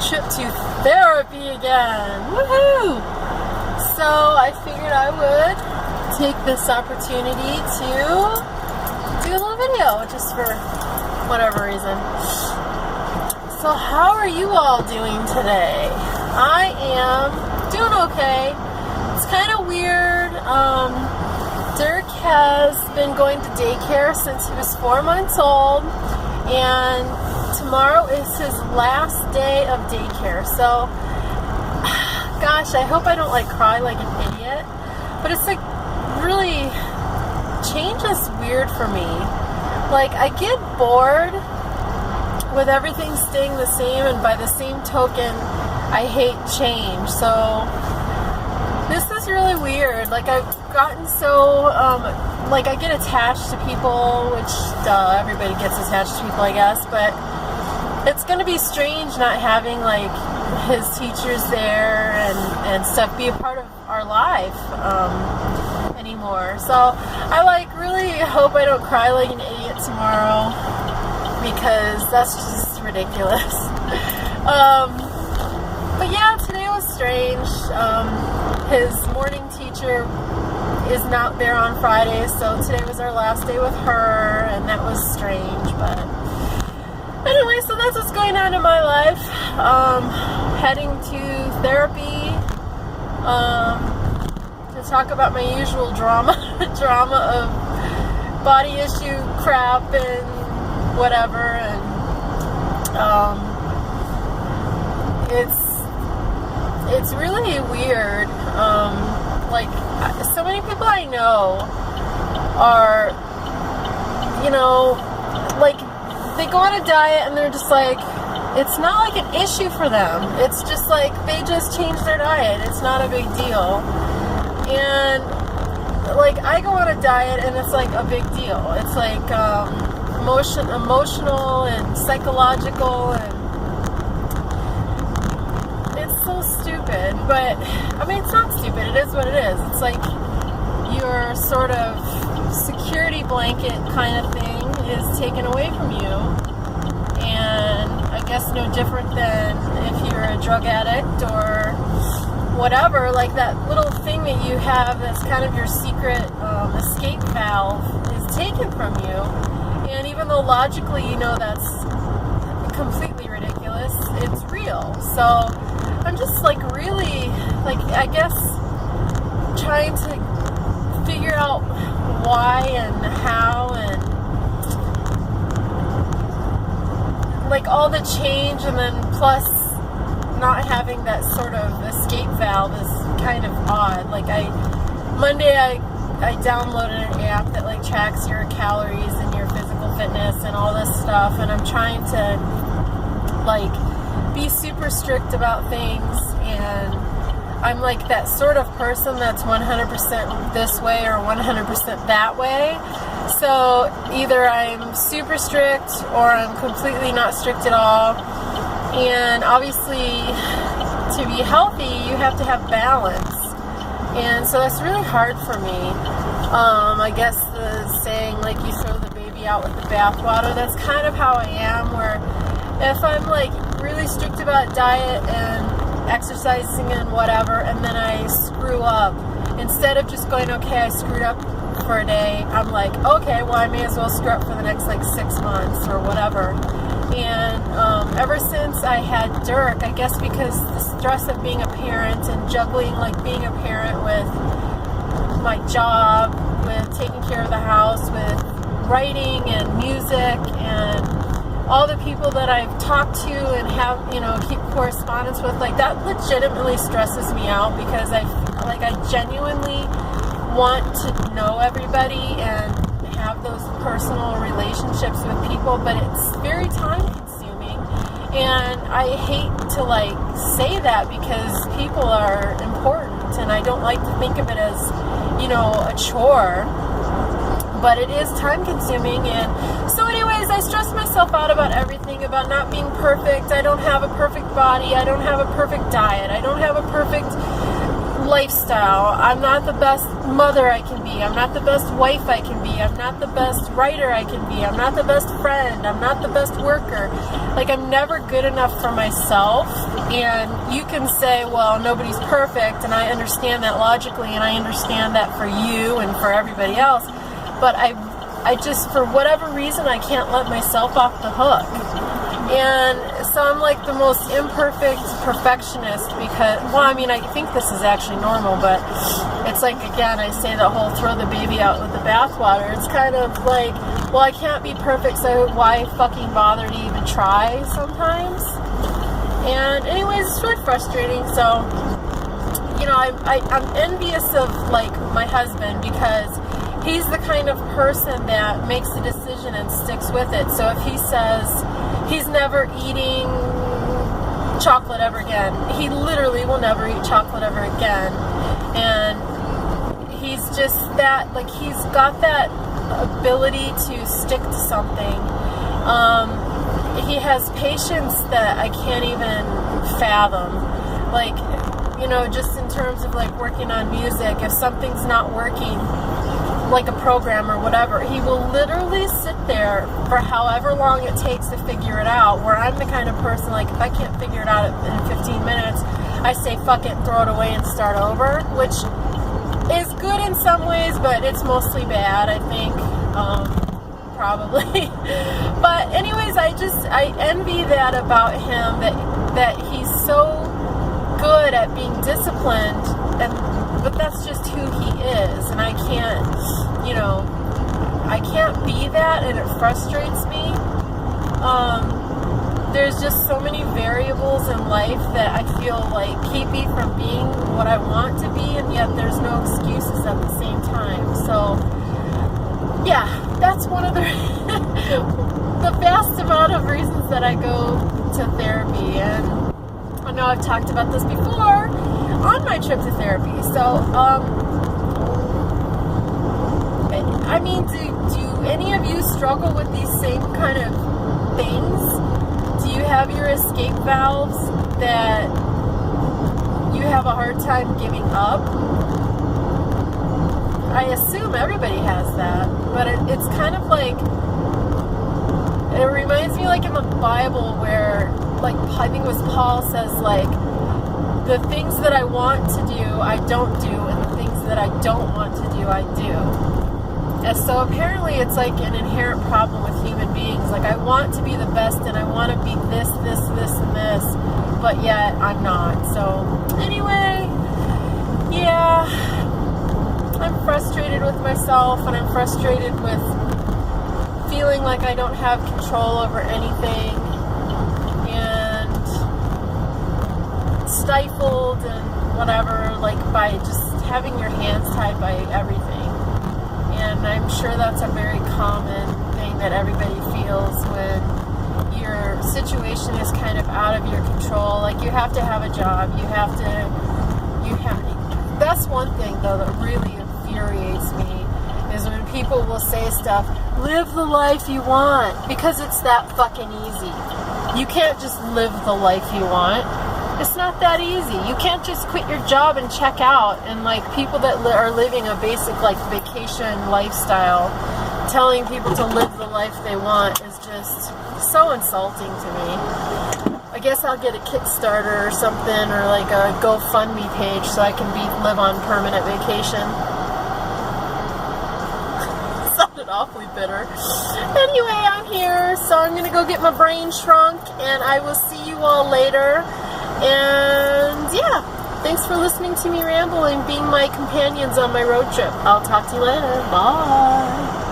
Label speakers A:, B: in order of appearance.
A: trip to therapy again. Woohoo! So I figured I would take this opportunity to do a little video just for whatever reason. So how are you all doing today? I am doing okay. It's kind of weird. Dirk has been going to daycare since he was 4 months old, and tomorrow is his last day of daycare. So, gosh, I hope I don't cry like an idiot, but it's really, change is weird for me. I get bored with everything staying the same, and by the same token, I hate change. So this is really weird. I've gotten so, I get attached to people, which, everybody gets attached to people, I guess, but it's going to be strange not having, his teachers there and stuff be a part of our life, anymore. So, I, really hope I don't cry like an idiot tomorrow, because that's just ridiculous. But yeah, today was strange. His morning teacher is not there on Friday, so today was our last day with her, and that was strange. But anyway, so that's what's going on in my life. Heading to therapy to talk about my usual drama of body issue crap and whatever, and it's really weird. So many people I know are, they go on a diet and they're just it's not an issue for them. It's just they just changed their diet. It's not a big deal. And I go on a diet and it's a big deal. It's emotional and psychological, and it's so stupid. But it's not stupid. It is what it is. It's your sort of security blanket kind of thing is taken away from you, and I guess no different than if you're a drug addict or whatever. That little thing that you have that's kind of your secret escape valve is taken from you, and even though logically that's completely ridiculous, it's real. So I'm just really I guess trying to figure out why and how, and all the change, and then plus not having that sort of escape valve is kind of odd. Monday I downloaded an app that tracks your calories and your physical fitness and all this stuff, and I'm trying to be super strict about things, and I'm that sort of person that's 100% this way or 100% that way. So either I'm super strict or I'm completely not strict at all. And obviously, to be healthy, you have to have balance. And so that's really hard for me. I guess the saying, you throw the baby out with the bathwater, that's kind of how I am, where if I'm really strict about diet and exercising and whatever, and then I screw up, instead of just going, okay, I screwed up for a day, I'm okay, well, I may as well screw up for the next 6 months or whatever. And ever since I had Dirk, I guess because the stress of being a parent and juggling being a parent with my job, with taking care of the house, with writing and music, and all the people that I've talked to and have, keep correspondence with, that legitimately stresses me out, because I genuinely want to know everybody and have those personal relationships with people, but it's very time consuming, and I hate to say that, because people are important, and I don't like to think of it as, a chore, but it is time consuming. And so anyways, I stress myself out about everything, about not being perfect. I don't have a perfect body. I don't have a perfect diet. I don't have a perfect lifestyle. I'm not the best mother I can be. I'm not the best wife I can be. I'm not the best writer I can be. I'm not the best friend. I'm not the best worker. Like, I'm never good enough for myself. And you can say, well, nobody's perfect, and I understand that logically, and I understand that for you and for everybody else. But I just, for whatever reason, I can't let myself off the hook. And so I'm like the most imperfect perfectionist because, well, I mean, I think this is actually normal, but it's like, again, I say the whole throw the baby out with the bathwater. It's kind of like, well, I can't be perfect, so why fucking bother to even try sometimes? And anyways, it's really frustrating. So, you know, I'm envious of, like, my husband because he's the kind of person that makes a decision and sticks with it. So if he says he's never eating chocolate ever again, he literally will never eat chocolate ever again. And he's just that, like, he's got that ability to stick to something. He has patience that I can't even fathom. Like, you know, just in terms of, like, working on music, if something's not working, like a program or whatever, he will literally sit there for however long it takes to figure it out, where I'm the kind of person, like, if I can't figure it out in 15 minutes, I say fuck it, throw it away and start over, which is good in some ways, but it's mostly bad, I think, probably. But anyways, I envy that about him, that he's so good at being disciplined, but that's just who he is, and I can't, you know, I can't be that, and it frustrates me. There's just so many variables in life that I feel like keep me from being what I want to be, and yet there's no excuses at the same time. So, yeah, that's one of the vast amount of reasons that I go to therapy, and I know I've talked about this before on my trip to therapy. So, I mean, do any of you struggle with these same kind of things? Do you have your escape valves that you have a hard time giving up? I assume everybody has that, but it's kind of like, it reminds me, like, in the Bible where, like, I think it was Paul says, like, the things that I want to do, I don't do, and the things that I don't want to do, I do. And so apparently it's like an inherent problem with human beings. Like, I want to be the best, and I want to be this, and this, but yet I'm not. So anyway, yeah, I'm frustrated with myself, and I'm frustrated with feeling like I don't have control over anything, and stifled and whatever, like, by just having your hands tied by everything. And I'm sure that's a very common thing that everybody feels when your situation is kind of out of your control. Like, you have to have a job, that's one thing, though, that really infuriates me, is when people will say stuff, live the life you want, because it's that fucking easy. You can't just live the life you want. It's not that easy. You can't just quit your job and check out. And, like, people that are living a basic, like, vacation lifestyle, telling people to live the life they want is just so insulting to me. I guess I'll get a Kickstarter or something, or like a GoFundMe page, so I can live on permanent vacation. Sounded awfully bitter. Anyway, I'm here, so I'm gonna go get my brain shrunk, and I will see you all later. And yeah, thanks for listening to me ramble and being my companions on my road trip. I'll talk to you later. Bye.